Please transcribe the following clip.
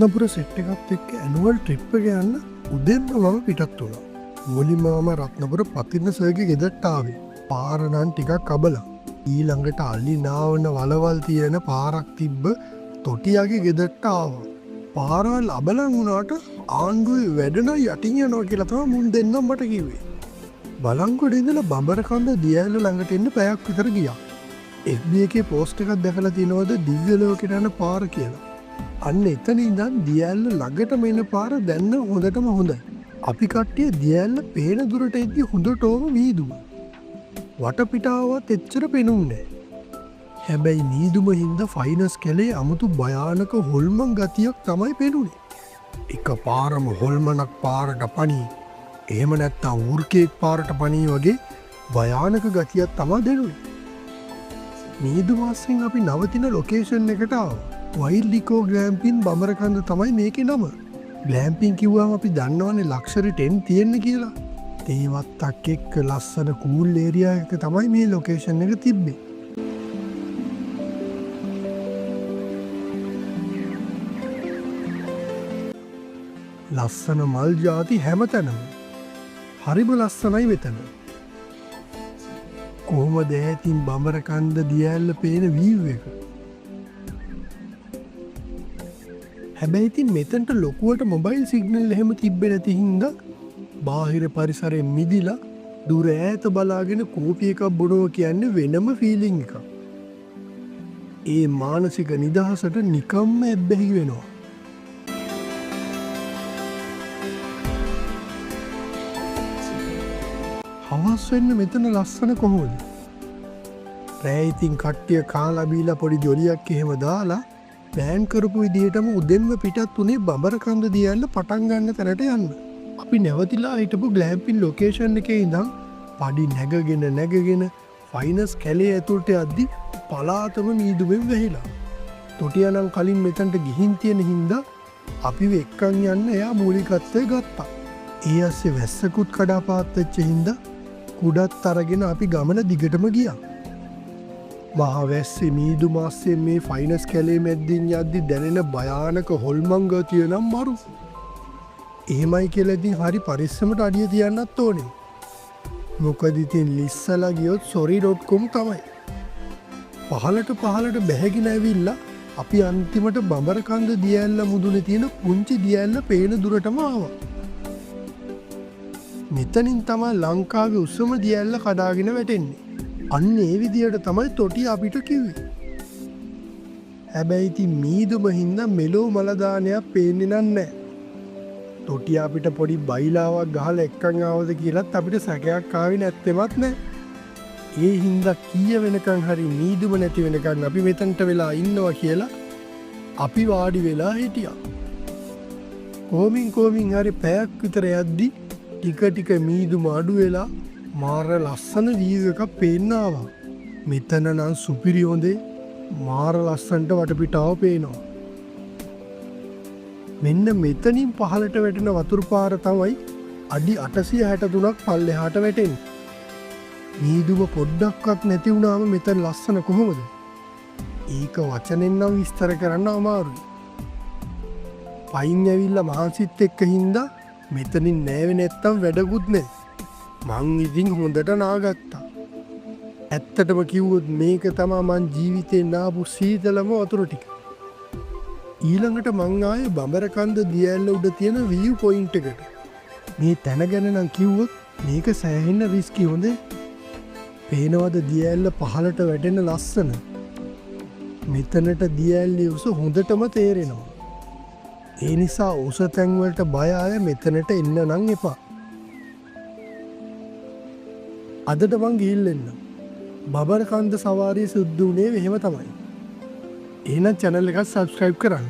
Ratnapura set එකත් එක්ක annual trip එක යන්න උදෙන්ම මම පිටත් වුණා. මුලින්ම මම රත්නපුර පතිරණ සර්ගේ ගෙදරට ආවේ. පාර නම් ටිකක් අබලා. ඊළඟට අලි නාවන වලවල් තියෙන පාරක් තිබ්බ තොටියාගේ ගෙදරට ආවා. පාරවල් අබලන් වුණාට ආණ්ඩුවේ වැඩන යටින් යනවා කියලා තමයි මුන් දෙන්නම් මට කිව්වේ. බලංගොඩ ඉඳලා බඹරකන්ද දියඇල්ල ළඟට එන්න පැයක් විතර ගියා. FB එකේ පෝස්ට් එකක් දැකලා තිනවද දිව්‍ය ලෝකෙට යන පාර කියලා. අන්න එතන ඉඳන් දියඇල්ල ළඟටම එන පාර දැන්න හොඳටම හොඳයි. අපි කට්ටිය දියඇල්ල පේන දුරට එද්දි හොඳටම මීදුම. වටපිටාවත් එච්චර පෙනුන්නේ නැහැ. හැබැයි මීදුම හින්දා ෆයිනස් කැලේ අමුතු භයානක හොල්මන් ගතියක් තමයි පෙනුනේ. එක පාරම හොල්මනක් පාරට පණී. එහෙම නැත්තම් වෘකේක් පාරට පණී වගේ භයානක ගතියක් තමයි දෙනුනේ. මීදුමාස්සෙන් අපි නවතින ලොකේෂන් එකට ආවා. වයිල්ඩිකෝ ග්ලෑම්පින් බඹරකන්ද තමයි මේකේ නම. ග්ලෑම්පින් කිව්වම අපි දන්නවනේ ලක්ෂරි 10 තියෙන්න කියලා. තේවත්තක් එක්ක ලස්සන කූල් ඒරියා එක තමයි මේ ලොකේෂන් එක තිබ්බේ. ලස්සන මල් ජාති හැමතැනම. හරිම ලස්සනයි මෙතන. කොහොමද ඈතින් බඹරකන්ද දියඇල්ල පේන වීව් එක. හැබැයි ඉතින් මෙතනට ලොකුවට මොබයිල් සිග්නල් එහෙම තිබ්බේ නැති හින්දා බාහිර පරිසරයෙන් මිදිලා දුර ඈත බලාගෙන කෝපි එකක් බොනවා කියන්නේ වෙනම ෆීලිං එකක්. ඒ මානසික නිදහසට නිකම්ම ඇබ්බැහි වෙනවා. හවස් වෙන්න මෙතන ලස්සන කොහොමද? රෑ ඉතින් කට්ටිය කාලා බීලා පොඩි ජොලියක් එහෙම දාලා ප්ලෑන් කරපු විදිහටම උදෙන්ම පිටත් උනේ බඹරකන්ද දියඇල්ල පටන් ගන්න තැනට යන්න. අපි නැවතිලා හිටපු ග්ලෑම්පින් ලොකේෂන් එකේ ඉඳන් පඩි නැගගෙන ෆයිනස් කැලේ ඇතුළට යද්දි පලාතම මීදුමෙන් වැහිලා. තොටියා නම් කලින් මෙතනට ගිහින් තියෙන හින්දා අපි එක්කන් යන්න එයා මූලිකත්වය ගත්තා. ඒ අස්සේ වැස්සකුත් කඩාපාත් වෙච්ච හින්දා කුඩත් අරගෙන අපි ගමන දිගටම ගියා. මහවැස්සේ මීදුමාස්සේ මේ ෆයිනස් කැලේ මැද්දින් යද්දි දැනෙන භයානක හොල්මන් ගතිය නම් මරු. එහෙමයි කියලා ඉතින් හරි පරිස්සමට අඩිය තියන්නත් ඕනේ. මොකද ඉතින් ලිස්සලා ගියොත් sorry.com තමයි. පහලට බැහැගෙන ඇවිල්ලා අපි අන්තිමට බඹරකන්ද දියඇල්ල මුදුනේ තියෙන පුංචි දියඇල්ල පේන දුරටම ආවා. මෙතනින් තමයි ලංකාවේ උසම දියඇල්ල කඩාගෙන වැටෙන්නේ. අන්න ඒ විදියට තමයි තොටිය අපිට කිව්වේ. හැබැයි ඉතින් මීදුම හින්දා මෙලෝ මලදානයක් පේන්නේ නැහැ. තොටිය අපිට පොඩි බයිලාවක් ගහලා එක්කන් ආවද කියලාත් අපිට සැකයක් ආවේ නැත්තෙමත් නැහැ. ඒ හින්දා කීය වෙනකන් හරි මීදුම නැති වෙනකන් අපි මෙතනට වෙලා ඉන්නවා කියලා අපි වාඩි වෙලා හිටියා. කොමින් හරි පැයක් විතර යද්දි ටික මීදුම අඩු වෙලා මාර ලස්සන වීව් එකක් පේන්න ආවා. මෙතන නම් සුපිරි හොඳේ මාර ලස්සනට වටපිටාව පේනවා. මෙන්න මෙතනින් පහළට වැටෙන වතුර පාර තමයි අඩි 863ක් පල්ලෙහාට වැටෙන්නේ. මීදුම පොඩ්ඩක්වත් නැති වුණාම මෙතන ලස්සන කොහොමද? ඒක වචනෙන් නම් විස්තර කරන්න අමාරුයි. පයින් ඇවිල්ලා මහන්සිත් එක්ක හින්දා මෙතනින් නෑවේ නැත්තම් වැඩකුත් නෑ. මං ඉතින් හොඳට නාගත්තා. ඇත්තටම කිව්වොත් මේක තමා මං ජීවිතේ නාපු සීතලම වතුර ටික. ඊළඟට මං ආයේ බඹරකන්ද දියඇල්ල උඩ තියෙන view point එකට. මේ තැන ගැන නම් කිව්වොත් මේක සෑහෙන රිස්කි හොඳේ. පේනවද දියඇල්ල පහළට වැටෙන ලස්සන. මෙතනට දියඇල්ලේ උස හොඳටම තේරෙනවා. ඒ නිසා උස තැන් වලට බය අය මෙතනට එන්න නම් එපා. අදට මං ගිහිල්ලා එන්න. බඹරකන්ද සවාරිය සුද්ධ උනේ එහෙම තමයි. එහෙනම් channel එක subscribe කරන්න.